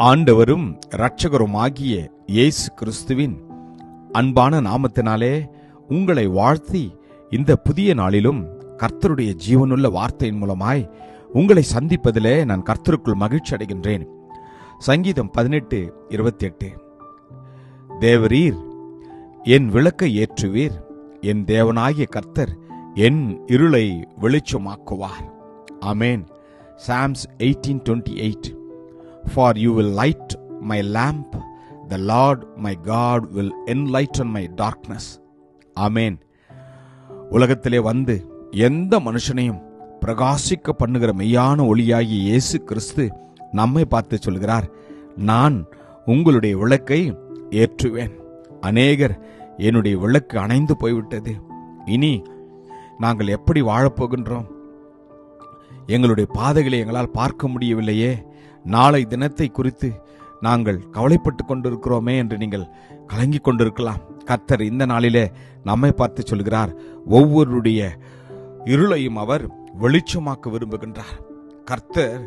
ஆண்டவரும் இரட்சகருமாகிய இயேசு கிறிஸ்துவின் அன்பான நாமத்தினாலே உங்களை வாழ்த்தி இந்த புதிய நாளிலும் கர்த்தருடைய ஜீவனுள்ள வார்த்தையின் மூலமாய் உங்களை சந்திப்பதிலே நான் கர்த்தருக்குள் மகிழ்ச்சி அடைகின்றேன். சங்கீதம் 18:28. தேவரீர் என் விளக்கை ஏற்றுவீர், என் தேவனாகிய கர்த்தர் என் இருளை வெளிச்சமாக்குவார். ஆமென். Psalms 18:28. For you will light my lamp, the Lord my God will enlighten my darkness. ஆமென். உலகத்திலே வந்து எந்த மனுஷனையும் பிரகாசிக்க பண்ணுகிற மெய்யான ஒளியாகிய இயேசு கிறிஸ்து நம்மை பார்த்து சொல்கிறார், நான் உங்களுடைய விளக்கை ஏற்றுவேன். அநேகர் என்னுடைய விளக்கு அணைந்து போய்விட்டது, இனி நாங்கள் எப்படி வாழப்போகின்றோம், எங்களுடைய பாதைகளை எங்களால் பார்க்க முடியவில்லையே, நாளை தினத்தை குறித்து நாங்கள் கவலைப்பட்டு கொண்டிருக்கிறோமே என்று நீங்கள் கலங்கிக் கொண்டிருக்கலாம். கர்த்தர் இந்த நாளிலே நம்மை பார்த்து சொல்கிறார், ஒவ்வொருடைய இருளையும் அவர் வெளிச்சமாக்க விரும்புகின்றார். கர்த்தர்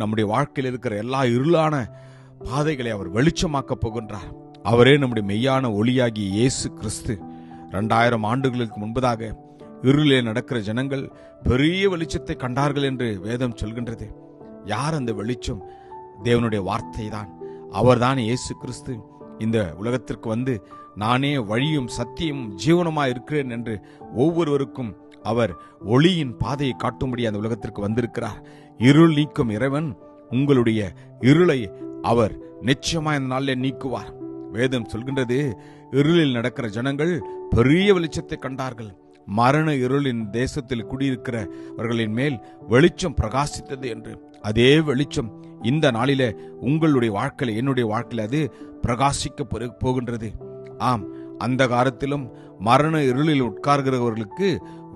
நம்முடைய வாழ்க்கையில் இருக்கிற எல்லா இருளான பாதைகளை அவர் வெளிச்சமாக்க போகின்றார். அவரே நம்முடைய மெய்யான ஒளியாகிய இயேசு கிறிஸ்து. 2000 ஆண்டுகளுக்கு முன்பதாக இருளிலே நடக்கிற ஜனங்கள் பெரிய வெளிச்சத்தை கண்டார்கள் என்று வேதம் சொல்கின்றது. யார் அந்த வெளிச்சம்? தேவனுடைய வார்த்தை தான். அவர்தான் இயேசு கிறிஸ்து. இந்த உலகத்திற்கு வந்து நானே வழியும் சத்தியமும் ஜீவனுமாய் இருக்கிறேன் என்று ஒவ்வொருவருக்கும் அவர் ஒளியின் பாதையை காட்டும்படி அந்த உலகத்திற்கு வந்திருக்கிறார். இருள் நீக்கும் இறைவன் உங்களுடைய இருளை அவர் நிச்சயமாய் இந்த நாளிலே நீக்குவார். வேதம் சொல்கின்றது, இருளில் நடக்கிற ஜனங்கள் பெரிய வெளிச்சத்தை கண்டார்கள். மரண இருளின் தேசத்தில் குடியிருக்கிறவர்களின் மேல் வெளிச்சம் பிரகாசித்தது என்று. அதே வெளிச்சம் இந்த நாளிலே உங்களுடைய வாழ்க்கையில், என்னுடைய வாழ்க்கையில் அது பிரகாசிக்க போகின்றது. ஆம், அந்த காலத்திலும் மரண இருளில் உட்கார்கிறவர்களுக்கு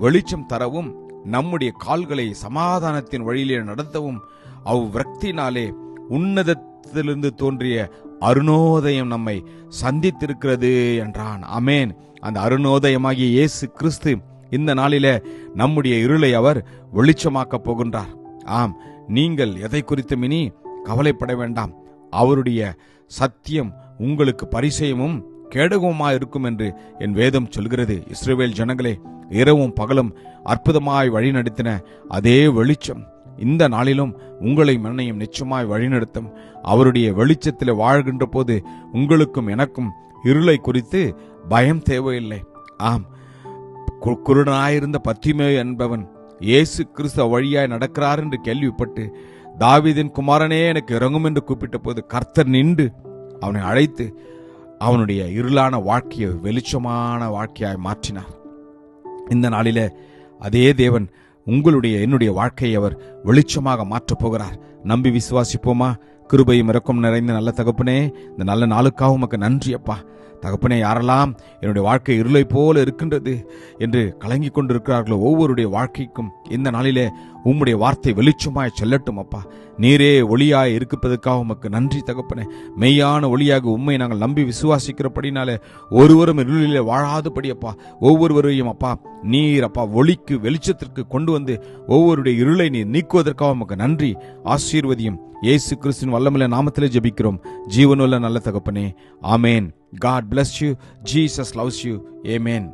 வெளிச்சம் தரவும், நம்முடைய கால்களை சமாதானத்தின் வழியிலே நடத்தவும் அவ்விரக்தினாலே உன்னதத்திலிருந்து தோன்றிய அருணோதயம் நம்மை சந்தித்திருக்கிறது என்றான். ஆமென். அந்த அருணோதயமாகிய இயேசு கிறிஸ்து இந்த நாளிலே நம்முடைய இருளை அவர் வெளிச்சமாக்க போகின்றார். ஆம், நீங்கள் எதை குறித்தும் இனி கவலைப்பட வேண்டாம். அவருடைய சத்தியம் உங்களுக்கு பரிசயமும் கேடகமுமாய் இருக்கும் என்று என் வேதம் சொல்கிறது. இஸ்ரவேல் ஜனங்களே, இரவும் பகலும் அற்புதமாய் வழிநடத்தின அதே வெளிச்சம் இந்த நாளிலும் உங்களை மன்னையும் நிச்சயமாய் வழிநடத்தும். அவருடைய வெளிச்சத்தில் வாழ்கின்ற போது உங்களுக்கும் எனக்கும் இருளை குறித்து பயம் தேவையில்லை. ஆம், குருடனாயிருந்த பத்திமேயு என்பவன் இயேசு கிறிஸ்து வழியாய் நடக்கிறார் என்று கேள்விப்பட்டு, தாவீதின் குமாரனே எனக்கு இறங்கும் என்று கூப்பிட்ட போது கர்த்தர் நின்று அவனை அழைத்து அவனுடைய இருளான வாழ்க்கையை வெளிச்சமான வாழ்க்கையாய் மாற்றினார். இந்த நாளிலே அதே தேவன் உங்களுடைய என்னுடைய வாழ்க்கையை அவர் வெளிச்சமாக மாற்றப் போகிறார். நம்பி விசுவாசிப்போமா? கிருபையும் இரக்கம் நிறைந்த நல்ல தகப்பனே, இந்த நல்ல நாளுக்காக உமக்கு நன்றி அப்பா. தகப்பனே, யாரெல்லாம் என்னுடைய வாழ்க்கை இருளை போல இருக்கின்றது என்று கலங்கி கொண்டிருக்கிறார்களோ ஒவ்வொருடைய வாழ்க்கைக்கும் இந்த நாளிலே உம்முடைய வார்த்தை வெளிச்சமாய் செல்லட்டும் அப்பா. நீரே ஒளியாய் இருப்பதற்காக உமக்கு நன்றி தகப்பனே. மெய்யான ஒளியாக உம்மை நாங்கள் நம்பி விசுவாசிக்கிறபடினாலே ஒருவரும் இருளிலே வாழாதபடி அப்பா, ஒவ்வொருவரையும் அப்பா நீர் அப்பா ஒளிக்கு வெளிச்சத்திற்கு கொண்டு வந்து ஒவ்வொருடைய இருளை நீர் நீக்குவதற்காக உமக்கு நன்றி. ஆசீர்வதியும். இயேசு கிறிஸ்துவின் வல்லமையுள்ள நாமத்திலே ஜெபிக்கிறோம் ஜீவனுள்ள நல்ல தகப்பனே. ஆமென். God bless you. Jesus loves you. Amen.